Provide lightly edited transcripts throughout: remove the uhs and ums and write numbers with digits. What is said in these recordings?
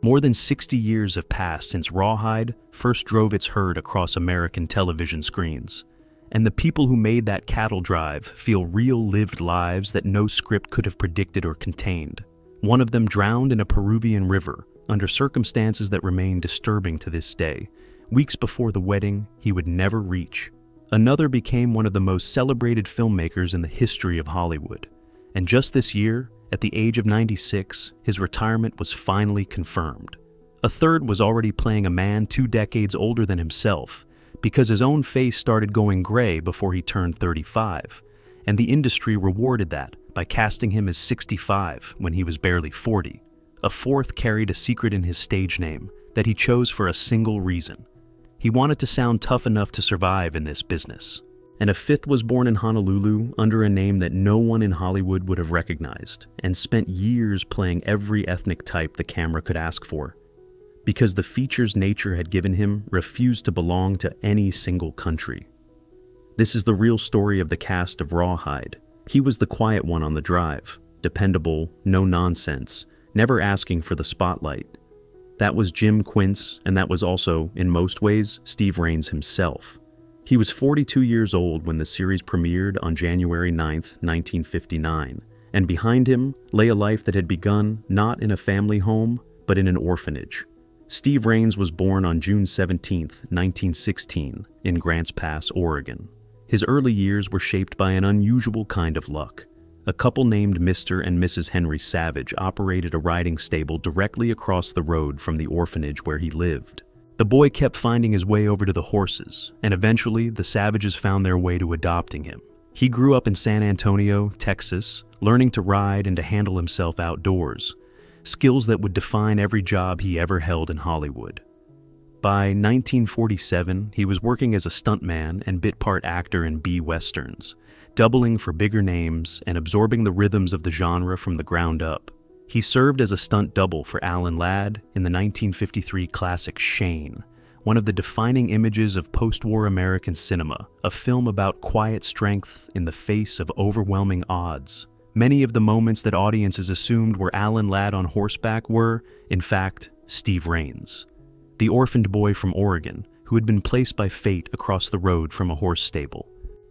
More than 60 years have passed since Rawhide first drove its herd across American television screens, and the people who made that cattle drive feel real lived lives that no script could have predicted or contained. One of them drowned in a Peruvian river under circumstances that remain disturbing to this day, weeks before the wedding he would never reach. Another became one of the most celebrated filmmakers in the history of Hollywood, and just this year, at the age of 96, his retirement was finally confirmed. A third was already playing a man 2 decades older than himself, because his own face started going gray before he turned 35, and the industry rewarded that by casting him as 65 when he was barely 40. A fourth carried a secret in his stage name that he chose for a single reason. He wanted to sound tough enough to survive in this business. And a fifth was born in Honolulu under a name that no one in Hollywood would have recognized, and spent years playing every ethnic type the camera could ask for, because the features nature had given him refused to belong to any single country. This is the real story of the cast of Rawhide. He was the quiet one on the drive, dependable, no nonsense, never asking for the spotlight. That was Jim Quince, and that was also, in most ways, Steve Rains himself. He was 42 years old when the series premiered on January 9th, 1959, and behind him lay a life that had begun not in a family home, but in an orphanage. Steve Rains was born on June 17, 1916, in Grants Pass, Oregon. His early years were shaped by an unusual kind of luck. A couple named Mr. and Mrs. Henry Savage operated a riding stable directly across the road from the orphanage where he lived. The boy kept finding his way over to the horses, and eventually the Savages found their way to adopting him. He grew up in San Antonio, Texas, learning to ride and to handle himself outdoors, skills that would define every job he ever held in Hollywood. By 1947, he was working as a stuntman and bit-part actor in B-westerns, doubling for bigger names and absorbing the rhythms of the genre from the ground up. He served as a stunt double for Alan Ladd in the 1953 classic Shahan, one of the defining images of post-war American cinema, a film about quiet strength in the face of overwhelming odds. Many of the moments that audiences assumed were Alan Ladd on horseback were, in fact, Steve Rains, the orphaned boy from Oregon who had been placed by fate across the road from a horse stable.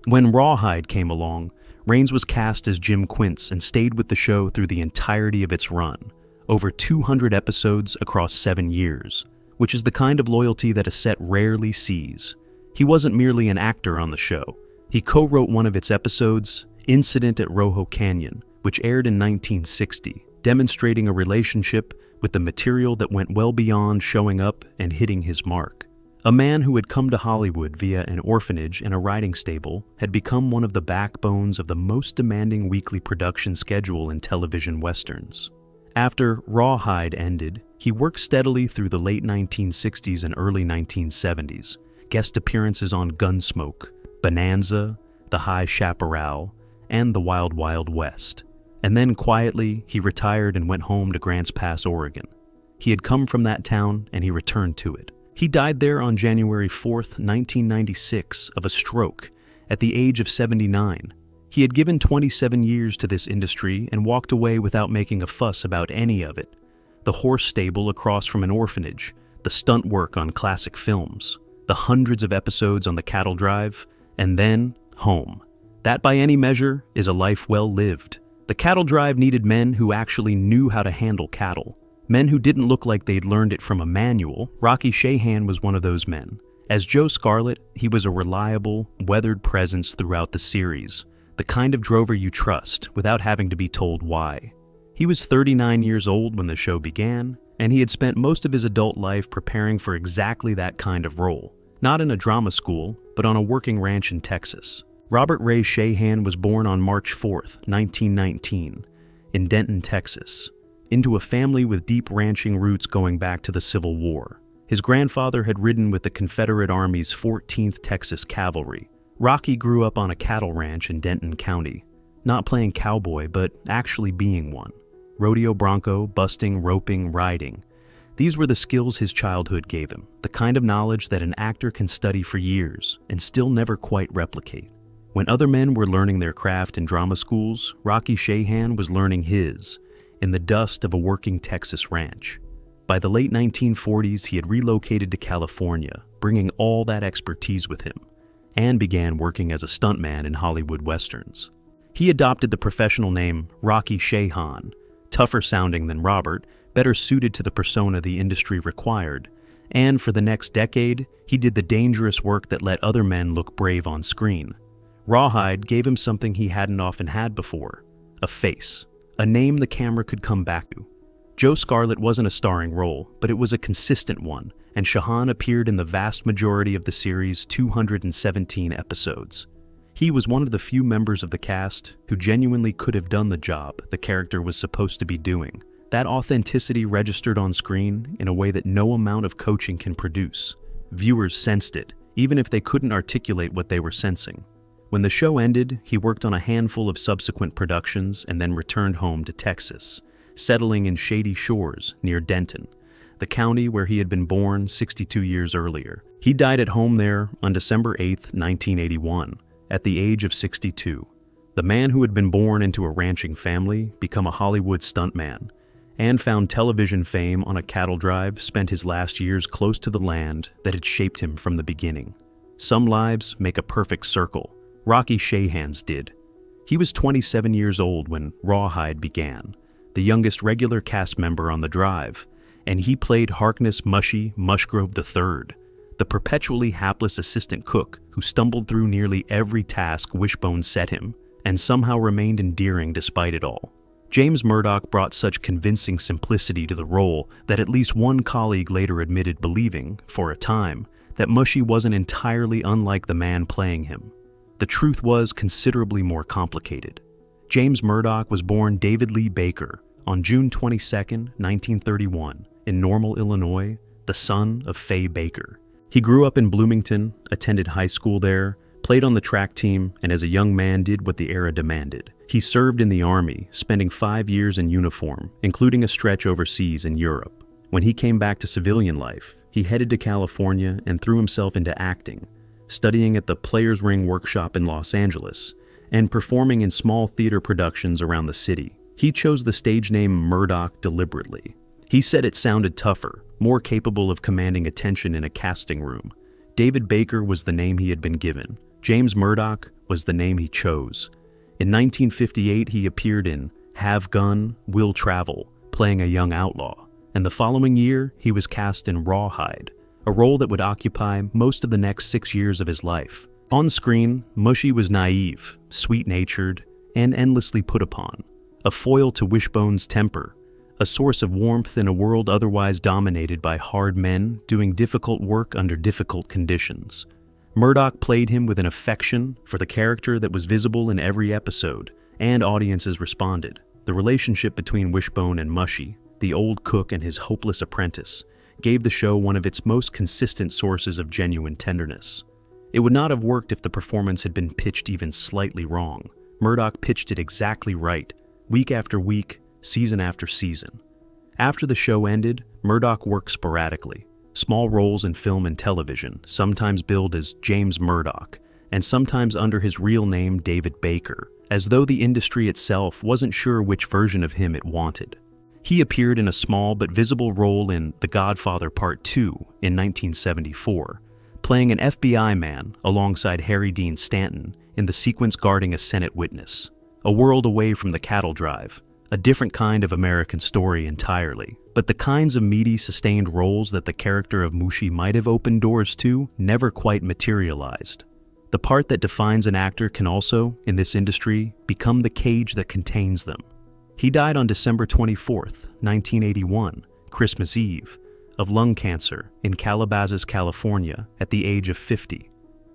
When Rawhide came along, Rains was cast as Jim Quince and stayed with the show through the entirety of its run, over 200 episodes across 7 years, which is the kind of loyalty that a set rarely sees. He wasn't merely an actor on the show. He co-wrote one of its episodes, Incident at Rojo Canyon, which aired in 1960, demonstrating a relationship with the material that went well beyond showing up and hitting his mark. A man who had come to Hollywood via an orphanage and a riding stable had become one of the backbones of the most demanding weekly production schedule in television westerns. After Rawhide ended, he worked steadily through the late 1960s and early 1970s, guest appearances on Gunsmoke, Bonanza, The High Chaparral, and The Wild Wild West. And then quietly, he retired and went home to Grants Pass, Oregon. He had come from that town and he returned to it. He died there on January 4th, 1996, of a stroke, at the age of 79. He had given 27 years to this industry and walked away without making a fuss about any of it. The horse stable across from an orphanage, the stunt work on classic films, the hundreds of episodes on the cattle drive, and then home. That, by any measure, is a life well lived. The cattle drive needed men who actually knew how to handle cattle. Men who didn't look like they'd learned it from a manual. Rocky Shahan was one of those men. As Joe Scarlet, he was a reliable, weathered presence throughout the series, the kind of drover you trust without having to be told why. He was 39 years old when the show began, and he had spent most of his adult life preparing for exactly that kind of role, not in a drama school, but on a working ranch in Texas. Robert Ray Shahan was born on March 4th, 1919, in Denton, Texas, into a family with deep ranching roots going back to the Civil War. His grandfather had ridden with the Confederate Army's 14th Texas Cavalry. Rocky grew up on a cattle ranch in Denton County, not playing cowboy, but actually being one. Rodeo bronco, busting, roping, riding. These were the skills his childhood gave him, the kind of knowledge that an actor can study for years and still never quite replicate. When other men were learning their craft in drama schools, Rocky Shahan was learning his, in the dust of a working Texas ranch. By the late 1940s, he had relocated to California, bringing all that expertise with him, and began working as a stuntman in Hollywood westerns. He adopted the professional name Rocky Shahan, tougher sounding than Robert, better suited to the persona the industry required, and for the next decade, he did the dangerous work that let other men look brave on screen. Rawhide gave him something he hadn't often had before: a face, a name the camera could come back to. Joe Scarlet wasn't a starring role, but it was a consistent one, and Shahan appeared in the vast majority of the series' 217 episodes. He was one of the few members of the cast who genuinely could have done the job the character was supposed to be doing. That authenticity registered on screen in a way that no amount of coaching can produce. Viewers sensed it, even if they couldn't articulate what they were sensing. When the show ended, he worked on a handful of subsequent productions and then returned home to Texas, settling in Shady Shores near Denton, the county where he had been born 62 years earlier. He died at home there on December 8, 1981, at the age of 62. The man who had been born into a ranching family, become a Hollywood stuntman, and found television fame on a cattle drive, spent his last years close to the land that had shaped him from the beginning. Some lives make a perfect circle. Rocky Shahan's did. He was 27 years old when Rawhide began, the youngest regular cast member on the drive, and he played Harkness Mushy Mushgrove III, the perpetually hapless assistant cook who stumbled through nearly every task Wishbone set him, and somehow remained endearing despite it all. James Murdoch brought such convincing simplicity to the role that at least one colleague later admitted believing, for a time, that Mushy wasn't entirely unlike the man playing him. The truth was considerably more complicated. James Murdoch was born David Lee Baker on June 22, 1931, in Normal, Illinois, the son of Fay Baker. He grew up in Bloomington, attended high school there, played on the track team, and as a young man did what the era demanded. He served in the Army, spending 5 years in uniform, including a stretch overseas in Europe. When he came back to civilian life, he headed to California and threw himself into acting, studying at the Players Ring Workshop in Los Angeles, and performing in small theater productions around the city. He chose the stage name Murdoch deliberately. He said it sounded tougher, more capable of commanding attention in a casting room. David Baker was the name he had been given. James Murdoch was the name he chose. In 1958, he appeared in Have Gun, Will Travel, playing a young outlaw, and the following year, he was cast in Rawhide, a role that would occupy most of the next 6 years of his life. On screen, Mushy was naive, sweet-natured, and endlessly put upon, a foil to Wishbone's temper, a source of warmth in a world otherwise dominated by hard men doing difficult work under difficult conditions. Murdoch played him with an affection for the character that was visible in every episode, and audiences responded. The relationship between Wishbone and Mushy, the old cook and his hopeless apprentice, gave the show one of its most consistent sources of genuine tenderness. It would not have worked if the performance had been pitched even slightly wrong. Murdoch pitched it exactly right, week after week, season after season. After the show ended, Murdoch worked sporadically. Small roles in film and television, sometimes billed as James Murdoch, and sometimes under his real name David Baker, as though the industry itself wasn't sure which version of him it wanted. He appeared in a small but visible role in The Godfather Part 2 in 1974, playing an FBI man alongside Harry Dean Stanton in the sequence guarding a Senate witness. A world away from the cattle drive, a different kind of American story entirely, but the kinds of meaty, sustained roles that the character of Mushy might have opened doors to never quite materialized. The part that defines an actor can also, in this industry, become the cage that contains them. He died on December 24th, 1981, Christmas Eve, of lung cancer in Calabasas, California, at the age of 50.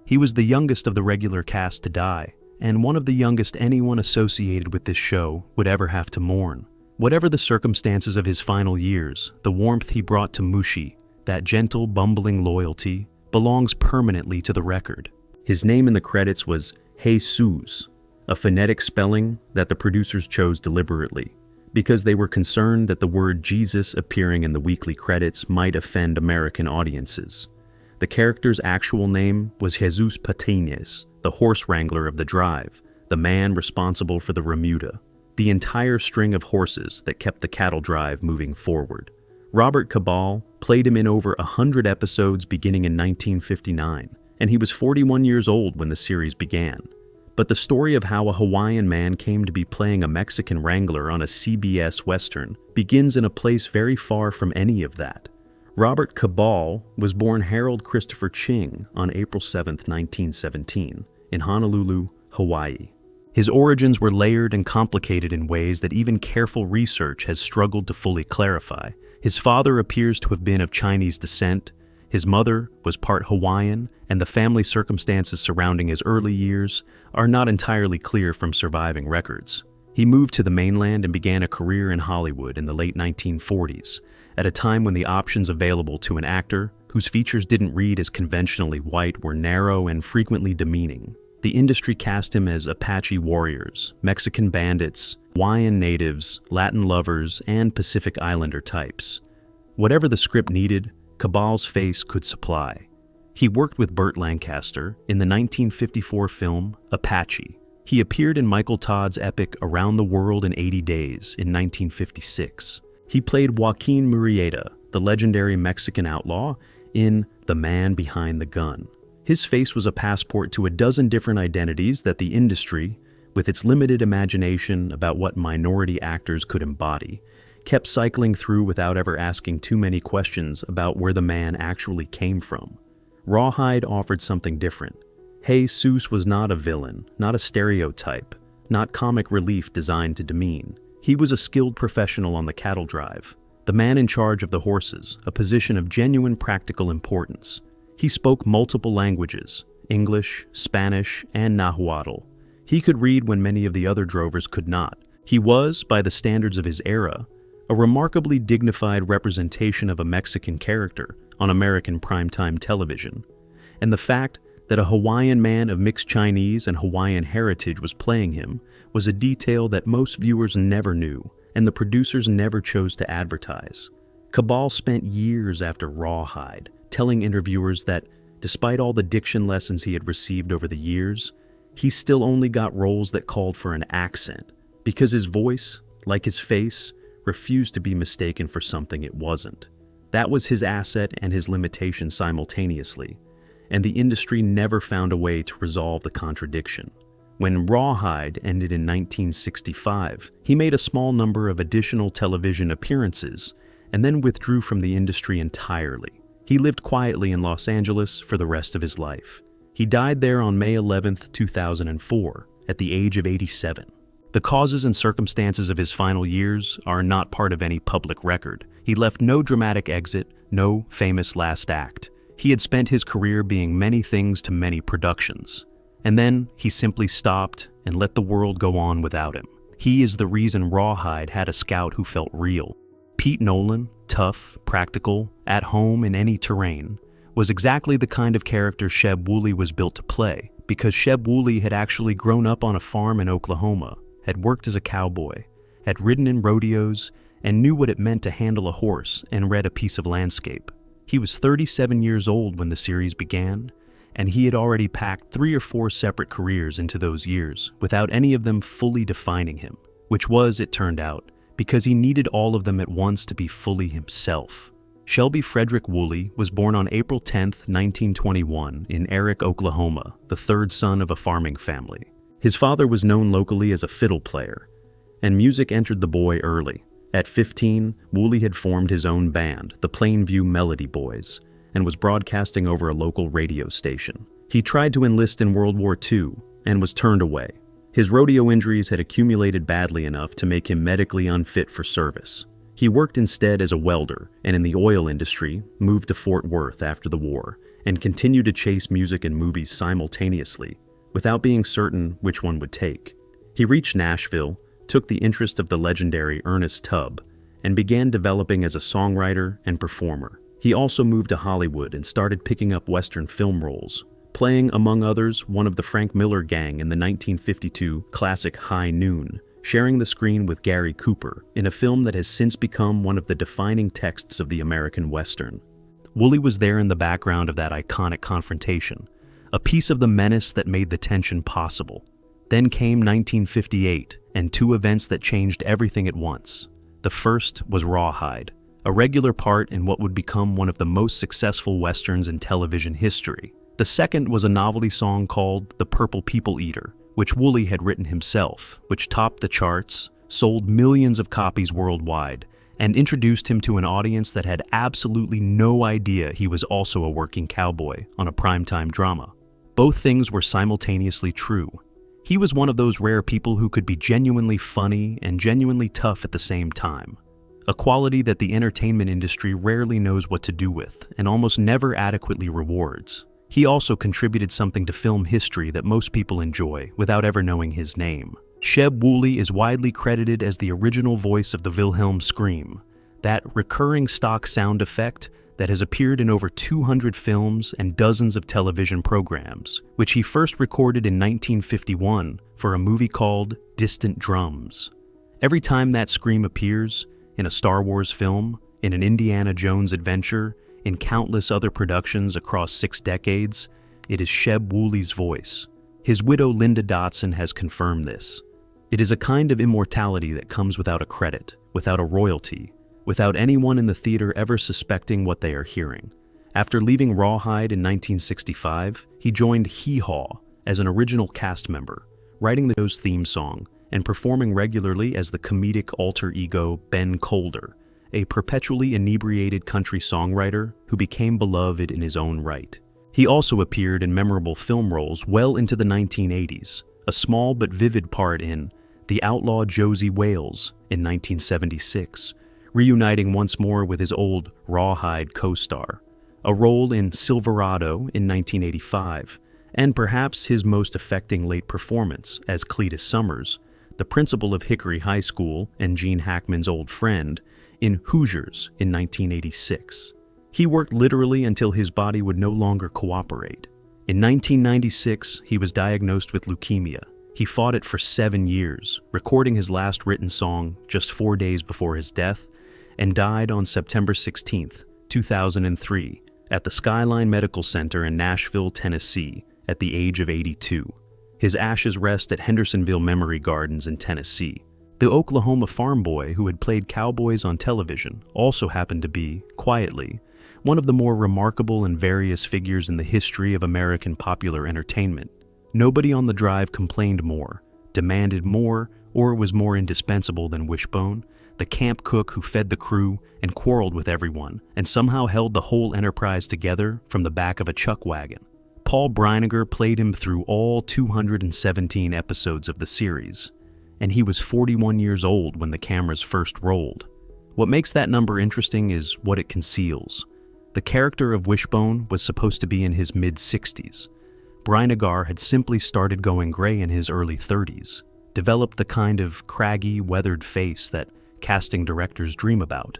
He was the youngest of the regular cast to die, and one of the youngest anyone associated with this show would ever have to mourn. Whatever the circumstances of his final years, the warmth he brought to Mushy, that gentle, bumbling loyalty, belongs permanently to the record. His name in the credits was Soos, a phonetic spelling that the producers chose deliberately, because they were concerned that the word Jesus appearing in the weekly credits might offend American audiences. The character's actual name was Jesus Patinez, the horse wrangler of the drive, the man responsible for the remuda, the entire string of horses that kept the cattle drive moving forward. Robert Cabal played him in over 100 episodes beginning in 1959, and he was 41 years old when the series began. But the story of how a Hawaiian man came to be playing a Mexican wrangler on a CBS Western begins in a place very far from any of that. Robert Cabal was born Harold Christopher Ching on April 7, 1917, in Honolulu, Hawaii. His origins were layered and complicated in ways that even careful research has struggled to fully clarify. His father appears to have been of Chinese descent, his mother was part Hawaiian, and the family circumstances surrounding his early years are not entirely clear from surviving records. He moved to the mainland and began a career in Hollywood in the late 1940s, at a time when the options available to an actor whose features didn't read as conventionally white were narrow and frequently demeaning. The industry cast him as Apache warriors, Mexican bandits, Hawaiian natives, Latin lovers, and Pacific Islander types. Whatever the script needed, Cabal's face could supply. He worked with Burt Lancaster in the 1954 film Apache. He appeared in Michael Todd's epic Around the World in 80 Days in 1956. He played Joaquin Murrieta, the legendary Mexican outlaw, in The Man Behind the Gun. His face was a passport to a dozen different identities that the industry, with its limited imagination about what minority actors could embody, kept cycling through without ever asking too many questions about where the man actually came from. Rawhide offered something different. Soos was not a villain, not a stereotype, not comic relief designed to demean. He was a skilled professional on the cattle drive, the man in charge of the horses, a position of genuine practical importance. He spoke multiple languages, English, Spanish, and Nahuatl. He could read when many of the other drovers could not. He was, by the standards of his era, a remarkably dignified representation of a Mexican character on American primetime television. And the fact that a Hawaiian man of mixed Chinese and Hawaiian heritage was playing him was a detail that most viewers never knew, and the producers never chose to advertise. Cabal spent years after Rawhide telling interviewers that, despite all the diction lessons he had received over the years, he still only got roles that called for an accent, because his voice, like his face, refused to be mistaken for something it wasn't. That was his asset and his limitation simultaneously, and the industry never found a way to resolve the contradiction. When Rawhide ended in 1965, he made a small number of additional television appearances and then withdrew from the industry entirely. He lived quietly in Los Angeles for the rest of his life. He died there on May 11, 2004, at the age of 87. The causes and circumstances of his final years are not part of any public record. He left no dramatic exit, no famous last act. He had spent his career being many things to many productions. And then he simply stopped and let the world go on without him. He is the reason Rawhide had a scout who felt real. Pete Nolan, tough, practical, at home in any terrain, was exactly the kind of character Sheb Wooley was built to play, because Sheb Wooley had actually grown up on a farm in Oklahoma, had worked as a cowboy, had ridden in rodeos, and knew what it meant to handle a horse and read a piece of landscape. He was 37 years old when the series began, and he had already packed 3 or 4 separate careers into those years without any of them fully defining him, which was, it turned out, because he needed all of them at once to be fully himself. Shelby Frederick Wooley was born on April 10, 1921, in Eric, Oklahoma, the 3rd son of a farming family. His father was known locally as a fiddle player, and music entered the boy early. At 15, Wooley had formed his own band, the Plainview Melody Boys, and was broadcasting over a local radio station. He tried to enlist in World War II and was turned away. His rodeo injuries had accumulated badly enough to make him medically unfit for service. He worked instead as a welder and in the oil industry, moved to Fort Worth after the war, and continued to chase music and movies simultaneously, without being certain which one would take. He reached Nashville, took the interest of the legendary Ernest Tubb, and began developing as a songwriter and performer. He also moved to Hollywood and started picking up Western film roles, playing, among others, one of the Frank Miller gang in the 1952 classic High Noon, sharing the screen with Gary Cooper in a film that has since become one of the defining texts of the American Western. Wooley was there in the background of that iconic confrontation, a piece of the menace that made the tension possible. Then came 1958, and 2 events that changed everything at once. The first was Rawhide, a regular part in what would become one of the most successful westerns in television history. The second was a novelty song called The Purple People Eater, which Wooley had written himself, which topped the charts, sold millions of copies worldwide, and introduced him to an audience that had absolutely no idea he was also a working cowboy on a primetime drama. Both things were simultaneously true. He was one of those rare people who could be genuinely funny and genuinely tough at the same time, a quality that the entertainment industry rarely knows what to do with and almost never adequately rewards. He also contributed something to film history that most people enjoy without ever knowing his name. Sheb Wooley is widely credited as the original voice of the Wilhelm scream, that recurring stock sound effect that has appeared in over 200 films and dozens of television programs, which he first recorded in 1951 for a movie called Distant Drums. Every time that scream appears, in a Star Wars film, in an Indiana Jones adventure, in countless other productions across 6 decades, it is Sheb Wooley's voice. His widow Linda Dotson has confirmed this. It is a kind of immortality that comes without a credit, without a royalty, without anyone in the theater ever suspecting what they are hearing. After leaving Rawhide in 1965, he joined Hee Haw as an original cast member, writing the show's theme song and performing regularly as the comedic alter ego Ben Colder, a perpetually inebriated country songwriter who became beloved in his own right. He also appeared in memorable film roles well into the 1980s, a small but vivid part in The Outlaw Josie Wales in 1976, reuniting once more with his old Rawhide co-star, a role in Silverado in 1985, and perhaps his most affecting late performance as Cletus Summers, the principal of Hickory High School and Gene Hackman's old friend, in Hoosiers in 1986. He worked literally until his body would no longer cooperate. In 1996, he was diagnosed with leukemia. He fought it for 7 years, recording his last written song just 4 days before his death, and died on September 16, 2003, at the Skyline Medical Center in Nashville, Tennessee, at the age of 82. His ashes rest at Hendersonville Memory Gardens in Tennessee. The Oklahoma farm boy who had played cowboys on television also happened to be, quietly, one of the more remarkable and various figures in the history of American popular entertainment. Nobody on the drive complained more, demanded more, or was more indispensable than Wishbone, the camp cook who fed the crew and quarreled with everyone, and somehow held the whole enterprise together from the back of a chuck wagon. Paul Brinegar played him through all 217 episodes of the series, and he was 41 years old when the cameras first rolled. What makes that number interesting is what it conceals. The character of Wishbone was supposed to be in his mid-60s. Brinegar had simply started going gray in his early 30s, developed the kind of craggy, weathered face that casting directors dream about,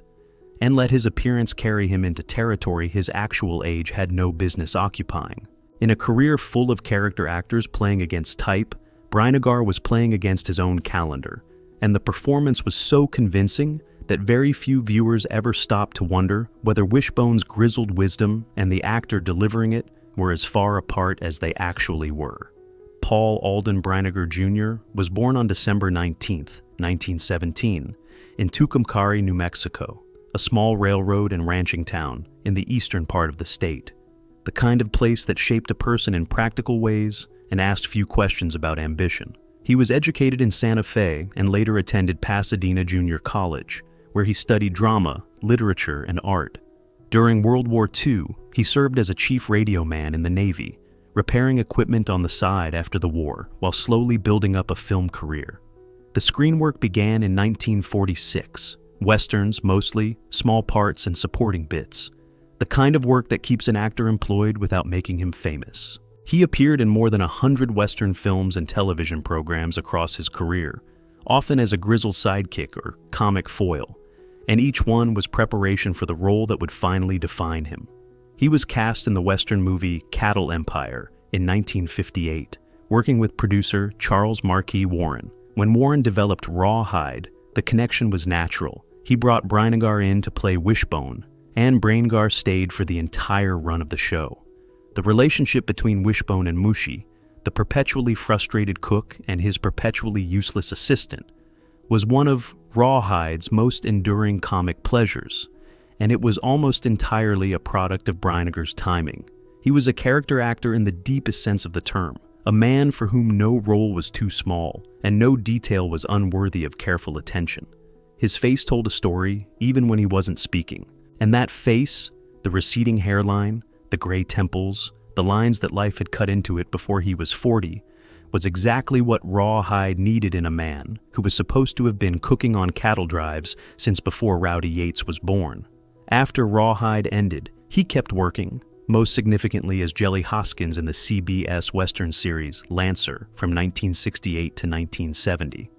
and let his appearance carry him into territory his actual age had no business occupying. In a career full of character actors playing against type, Brinegar was playing against his own calendar, and the performance was so convincing that very few viewers ever stopped to wonder whether Wishbone's grizzled wisdom and the actor delivering it were as far apart as they actually were. Paul Alden Brinegar Jr. was born on December 19, 1917, in Tucumcari, New Mexico, a small railroad and ranching town in the eastern part of the state, the kind of place that shaped a person in practical ways and asked few questions about ambition. He was educated in Santa Fe and later attended Pasadena Junior College, where he studied drama, literature, and art. During World War II, he served as a chief radio man in the Navy, repairing equipment on the side after the war while slowly building up a film career. The screen work began in 1946, westerns mostly, small parts and supporting bits, the kind of work that keeps an actor employed without making him famous. He appeared in more than 100 western films and television programs across his career, often as a grizzled sidekick or comic foil, and each one was preparation for the role that would finally define him. He was cast in the western movie Cattle Empire in 1958, working with producer Charles Marquis Warren. When Warren developed Rawhide, the connection was natural. He brought Brinegar in to play Wishbone, and Brinegar stayed for the entire run of the show. The relationship between Wishbone and Mushy, the perpetually frustrated cook and his perpetually useless assistant, was one of Rawhide's most enduring comic pleasures, and it was almost entirely a product of Brinegar's timing. He was a character actor in the deepest sense of the term, a man for whom no role was too small, and no detail was unworthy of careful attention. His face told a story, even when he wasn't speaking. And that face, the receding hairline, the gray temples, the lines that life had cut into it before he was 40, was exactly what Rawhide needed in a man who was supposed to have been cooking on cattle drives since before Rowdy Yates was born. After Rawhide ended, he kept working, most significantly as Jelly Hoskins in the CBS Western series Lancer from 1968 to 1970,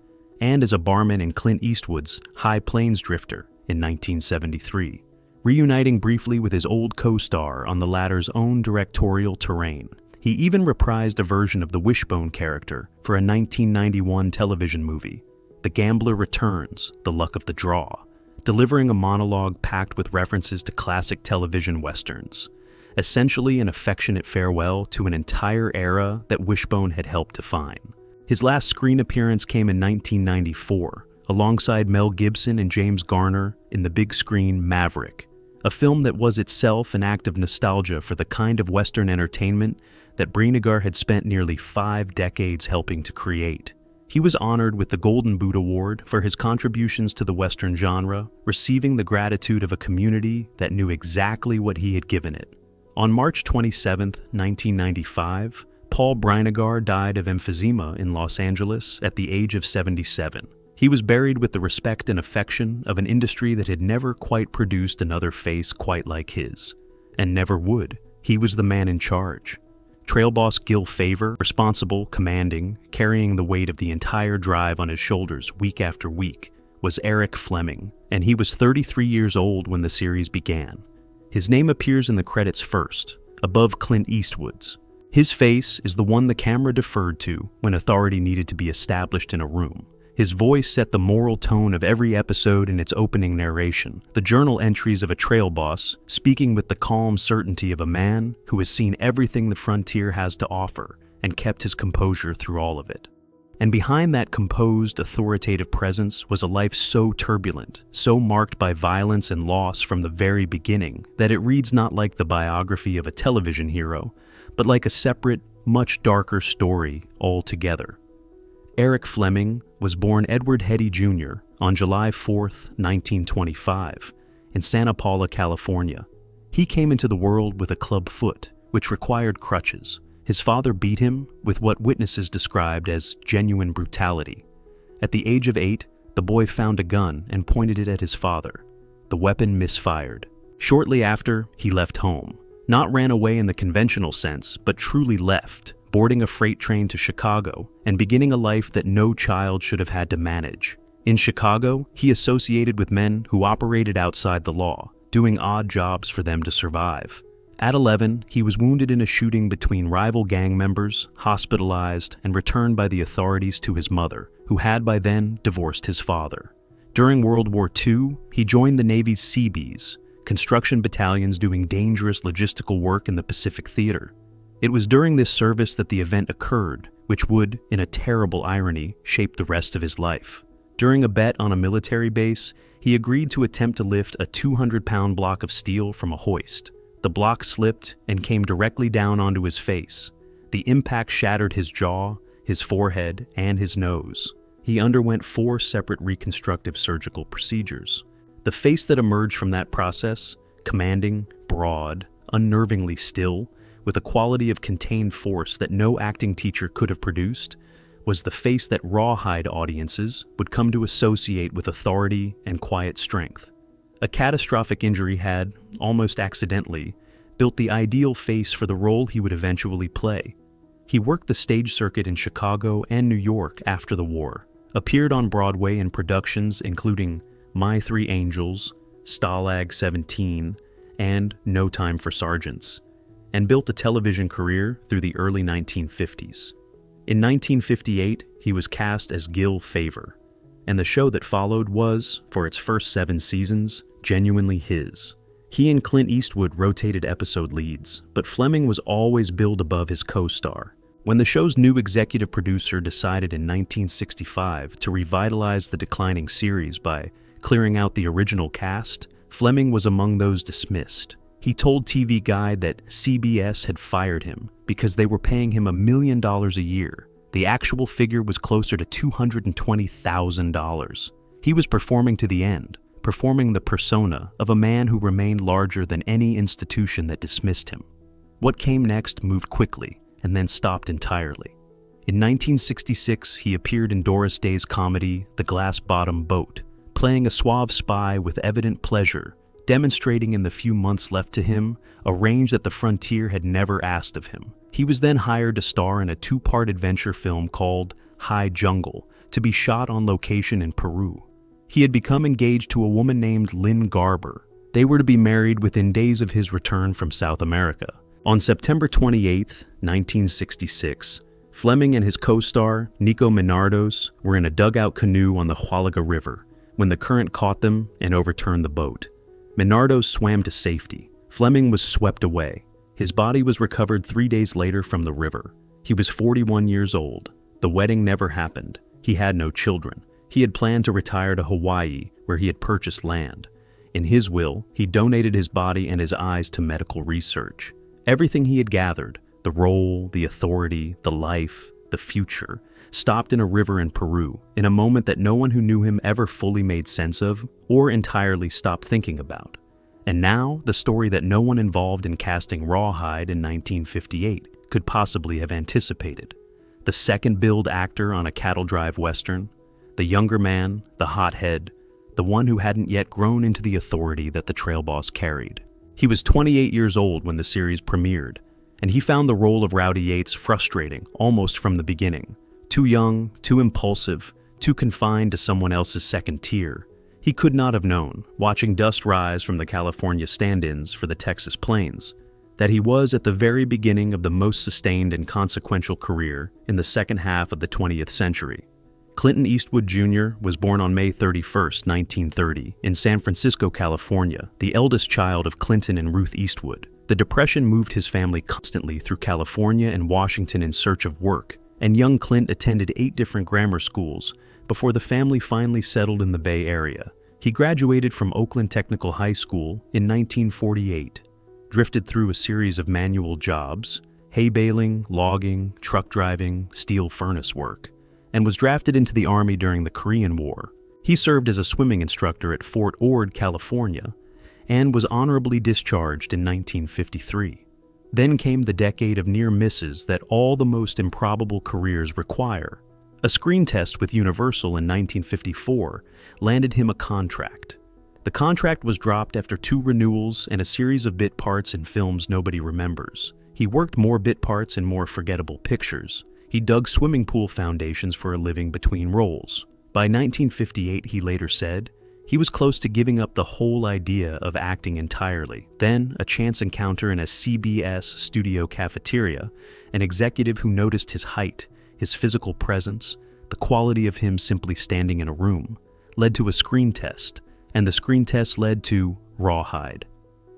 and as a barman in Clint Eastwood's High Plains Drifter in 1973, reuniting briefly with his old co-star on the latter's own directorial terrain. He even reprised a version of the Wishbone character for a 1991 television movie, The Gambler Returns, The Luck of the Draw, delivering a monologue packed with references to classic television westerns, essentially an affectionate farewell to an entire era that Wishbone had helped define. His last screen appearance came in 1994, alongside Mel Gibson and James Garner in the big screen Maverick, a film that was itself an act of nostalgia for the kind of Western entertainment that Brinegar had spent nearly 5 decades helping to create. He was honored with the Golden Boot Award for his contributions to the Western genre, receiving the gratitude of a community that knew exactly what he had given it. On March 27, 1995, Paul Brinegar died of emphysema in Los Angeles at the age of 77. He was buried with the respect and affection of an industry that had never quite produced another face quite like his, and never would. He was the man in charge. Trail boss Gil Favor, responsible, commanding, carrying the weight of the entire drive on his shoulders week after week, was Eric Fleming, and he was 33 years old when the series began. His name appears in the credits first, above Clint Eastwood's. His face is the one the camera deferred to when authority needed to be established in a room. His voice set the moral tone of every episode in its opening narration, the journal entries of a trail boss speaking with the calm certainty of a man who has seen everything the frontier has to offer and kept his composure through all of it. And behind that composed, authoritative presence was a life so turbulent, so marked by violence and loss from the very beginning, that it reads not like the biography of a television hero, but like a separate, much darker story altogether. Eric Fleming was born Edward Hetty Jr. on July 4, 1925, in Santa Paula, California. He came into the world with a club foot, which required crutches. His father beat him with what witnesses described as genuine brutality. At the age of 8, the boy found a gun and pointed it at his father. The weapon misfired. Shortly after, he left home. Not ran away in the conventional sense, but truly left, boarding a freight train to Chicago and beginning a life that no child should have had to manage. In Chicago, he associated with men who operated outside the law, doing odd jobs for them to survive. At 11, he was wounded in a shooting between rival gang members, hospitalized, and returned by the authorities to his mother, who had by then divorced his father. During World War II, he joined the Navy's Seabees, construction battalions doing dangerous logistical work in the Pacific Theater. It was during this service that the event occurred, which would, in a terrible irony, shape the rest of his life. During a bet on a military base, he agreed to attempt to lift a 200-pound block of steel from a hoist. The block slipped and came directly down onto his face. The impact shattered his jaw, his forehead, and his nose. He underwent 4 separate reconstructive surgical procedures. The face that emerged from that process, commanding, broad, unnervingly still, with a quality of contained force that no acting teacher could have produced, was the face that Rawhide audiences would come to associate with authority and quiet strength. A catastrophic injury had, almost accidentally, built the ideal face for the role he would eventually play. He worked the stage circuit in Chicago and New York after the war, appeared on Broadway in productions including My Three Angels, Stalag 17, and No Time for Sergeants, and built a television career through the early 1950s. In 1958, he was cast as Gil Favor, and the show that followed was, for its first 7 seasons, genuinely his. He and Clint Eastwood rotated episode leads, but Fleming was always billed above his co-star. When the show's new executive producer decided in 1965 to revitalize the declining series by clearing out the original cast, Fleming was among those dismissed. He told TV Guide that CBS had fired him because they were paying him $1 million a year. The actual figure was closer to $220,000. He was performing to the end, performing the persona of a man who remained larger than any institution that dismissed him. What came next moved quickly and then stopped entirely. In 1966, he appeared in Doris Day's comedy The Glass Bottom Boat, playing a suave spy with evident pleasure, demonstrating in the few months left to him a range that the frontier had never asked of him. He was then hired to star in a 2-part adventure film called High Jungle, to be shot on location in Peru. He had become engaged to a woman named Lynn Garber. They were to be married within days of his return from South America. On September 28, 1966, Fleming and his co-star, Nico Minardos, were in a dugout canoe on the Huallaga River when the current caught them and overturned the boat. Minardos swam to safety. Fleming was swept away. His body was recovered 3 days later from the river. He was 41 years old. The wedding never happened. He had no children. He had planned to retire to Hawaii, where he had purchased land. In his will, he donated his body and his eyes to medical research. Everything he had gathered, the role, the authority, the life, the future, stopped in a river in Peru, in a moment that no one who knew him ever fully made sense of or entirely stopped thinking about. And now, the story that no one involved in casting Rawhide in 1958 could possibly have anticipated. The second-billed actor on a cattle drive western, the younger man, the hothead, the one who hadn't yet grown into the authority that the trail boss carried. He was 28 years old when the series premiered, and he found the role of Rowdy Yates frustrating almost from the beginning. Too young, too impulsive, too confined to someone else's second tier. He could not have known, watching dust rise from the California stand-ins for the Texas plains, that he was at the very beginning of the most sustained and consequential career in the second half of the 20th century. Clint Eastwood Jr. was born on May 31, 1930, in San Francisco, California, the eldest child of Clinton and Ruth Eastwood. The Depression moved his family constantly through California and Washington in search of work, and young Clint attended 8 different grammar schools before the family finally settled in the Bay Area. He graduated from Oakland Technical High School in 1948, drifted through a series of manual jobs, hay baling, logging, truck driving, steel furnace work, and was drafted into the Army during the Korean War. He served as a swimming instructor at Fort Ord, California, and was honorably discharged in 1953. Then came the decade of near misses that all the most improbable careers require. A screen test with Universal in 1954 landed him a contract. The contract was dropped after 2 renewals and a series of bit parts in films nobody remembers. He worked more bit parts in more forgettable pictures. He dug swimming pool foundations for a living between roles. By 1958, he later said, he was close to giving up the whole idea of acting entirely. Then, a chance encounter in a CBS studio cafeteria, an executive who noticed his height, his physical presence, the quality of him simply standing in a room, led to a screen test, and the screen test led to Rawhide.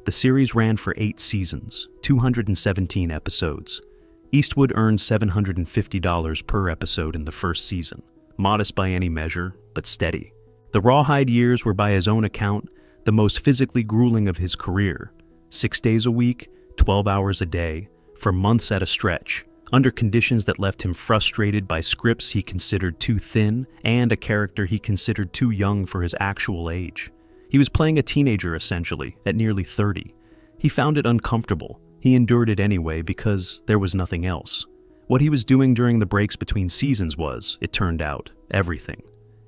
The series ran for 8 seasons, 217 episodes. Eastwood earned $750 per episode in the first season, modest by any measure, but steady. The Rawhide years were, by his own account, the most physically grueling of his career. 6 days a week, 12 hours a day, for months at a stretch, under conditions that left him frustrated by scripts he considered too thin and a character he considered too young for his actual age. He was playing a teenager, essentially, at nearly 30. He found it uncomfortable. He endured it anyway because there was nothing else. What he was doing during the breaks between seasons was, it turned out, everything.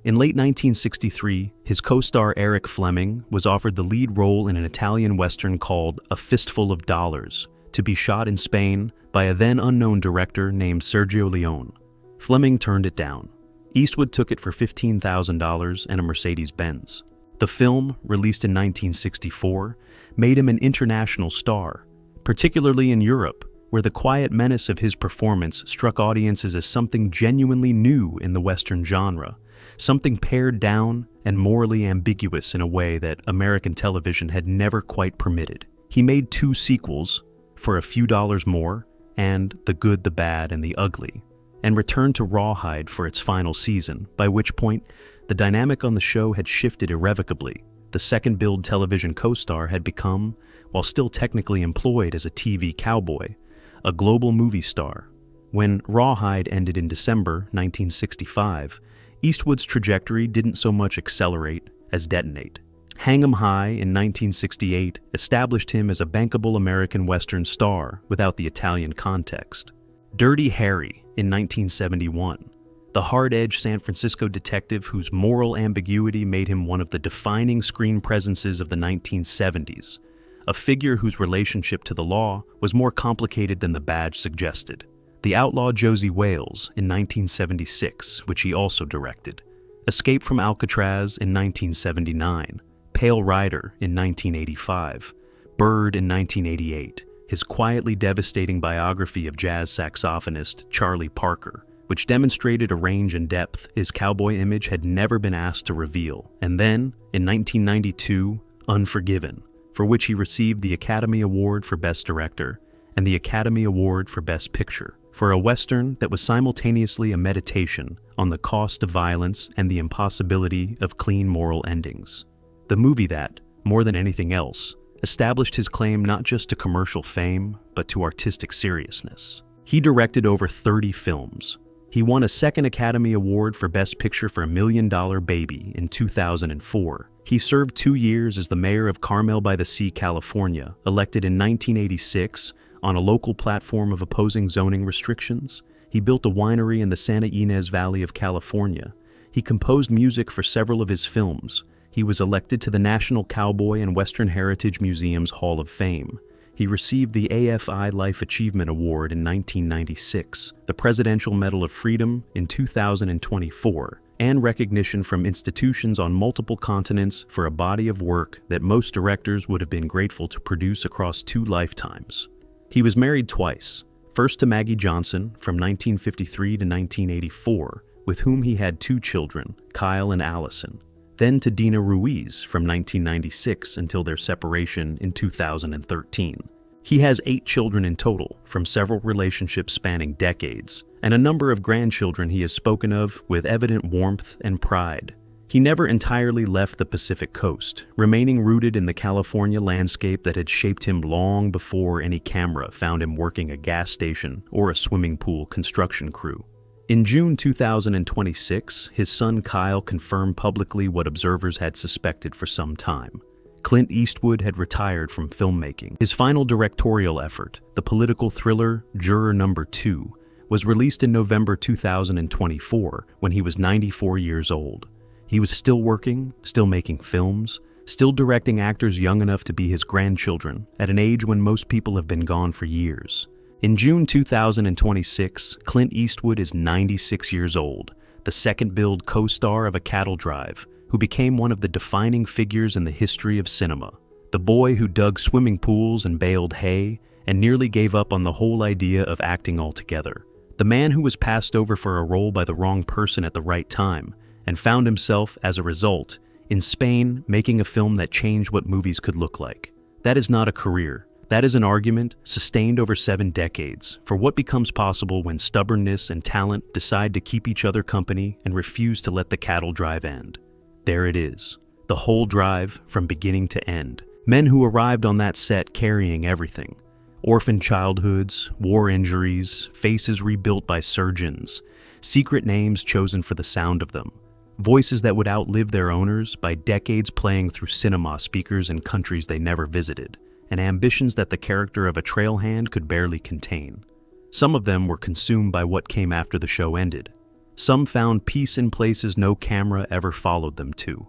In late 1963, his co-star Eric Fleming was offered the lead role in an Italian western called A Fistful of Dollars, to be shot in Spain by a then unknown director named Sergio Leone. Fleming turned it down. Eastwood took it for $15,000 and a Mercedes-Benz. The film, released in 1964, made him an international star, particularly in Europe, where the quiet menace of his performance struck audiences as something genuinely new in the Western genre, something pared down and morally ambiguous in a way that American television had never quite permitted. He made 2 sequels, For a Few Dollars More and The Good, the Bad, and the Ugly, and returned to Rawhide for its final season, by which point the dynamic on the show had shifted irrevocably. the second-billed television co-star had become, while still technically employed as a TV cowboy, a global movie star. When Rawhide ended in December 1965, Eastwood's trajectory didn't so much accelerate as detonate. Hang 'Em High in 1968 established him as a bankable American Western star without the Italian context. Dirty Harry in 1971, the hard-edged San Francisco detective whose moral ambiguity made him one of the defining screen presences of the 1970s, a figure whose relationship to the law was more complicated than the badge suggested. The outlaw Josie Wales in 1976, which he also directed. Escape from Alcatraz in 1979. Pale Rider in 1985. Bird in 1988. His quietly devastating biography of jazz saxophonist Charlie Parker, which demonstrated a range and depth his cowboy image had never been asked to reveal. And then, in 1992, Unforgiven, for which he received the Academy Award for Best Director and the Academy Award for Best Picture, for a Western that was simultaneously a meditation on the cost of violence and the impossibility of clean moral endings. The movie that, more than anything else, established his claim not just to commercial fame, but to artistic seriousness. He directed over 30 films. He won a second Academy Award for Best Picture for $1 Million Baby in 2004. He served 2 years as the mayor of Carmel by the Sea, California, elected in 1986 on a local platform of opposing zoning restrictions. He built a winery in the Santa Ynez Valley of California. He composed music for several of his films. He was elected to the National Cowboy and Western Heritage Museum's Hall of Fame. He received the AFI Life Achievement Award in 1996, the Presidential Medal of Freedom in 2024, and recognition from institutions on multiple continents for a body of work that most directors would have been grateful to produce across 2 lifetimes. He was married twice, first to Maggie Johnson from 1953 to 1984, with whom he had 2 children, Kyle and Allison, then to Dina Ruiz from 1996 until their separation in 2013. He has 8 children in total, from several relationships spanning decades, and a number of grandchildren he has spoken of with evident warmth and pride. He never entirely left the Pacific Coast, remaining rooted in the California landscape that had shaped him long before any camera found him working a gas station or a swimming pool construction crew. In June 2026, his son Kyle confirmed publicly what observers had suspected for some time. Clint Eastwood had retired from filmmaking. His final directorial effort, the political thriller Juror No. 2, was released in November 2024 when he was 94 years old. He was still working, still making films, still directing actors young enough to be his grandchildren at an age when most people have been gone for years. In June 2026, Clint Eastwood is 96 years old, the second-billed co-star of A Cattle Drive, who became one of the defining figures in the history of cinema. The boy who dug swimming pools and baled hay and nearly gave up on the whole idea of acting altogether. The man who was passed over for a role by the wrong person at the right time and found himself, as a result, in Spain making a film that changed what movies could look like. That is not a career. That is an argument sustained over 7 decades for what becomes possible when stubbornness and talent decide to keep each other company and refuse to let the cattle drive end. There it is, the whole drive from beginning to end. Men who arrived on that set carrying everything. Orphaned childhoods, war injuries, faces rebuilt by surgeons, secret names chosen for the sound of them. Voices that would outlive their owners by decades playing through cinema speakers in countries they never visited, and ambitions that the character of a trailhand could barely contain. Some of them were consumed by what came after the show ended. Some found peace in places no camera ever followed them to.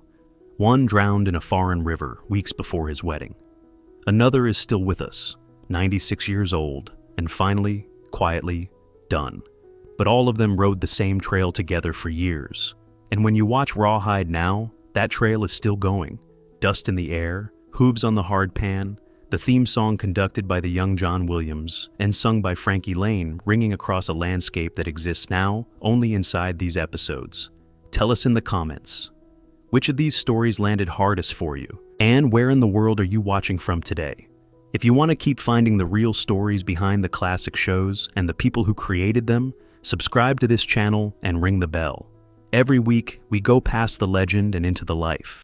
One drowned in a foreign river weeks before his wedding. Another is still with us, 96 years old, and finally, quietly, done. But all of them rode the same trail together for years. And when you watch Rawhide now, that trail is still going. Dust in the air, hooves on the hard pan, the theme song conducted by the young John Williams and sung by Frankie Lane ringing across a landscape that exists now only inside these episodes. Tell us in the comments. Which of these stories landed hardest for you? And where in the world are you watching from today? If you want to keep finding the real stories behind the classic shows and the people who created them, subscribe to this channel and ring the bell. Every week, we go past the legend and into the life.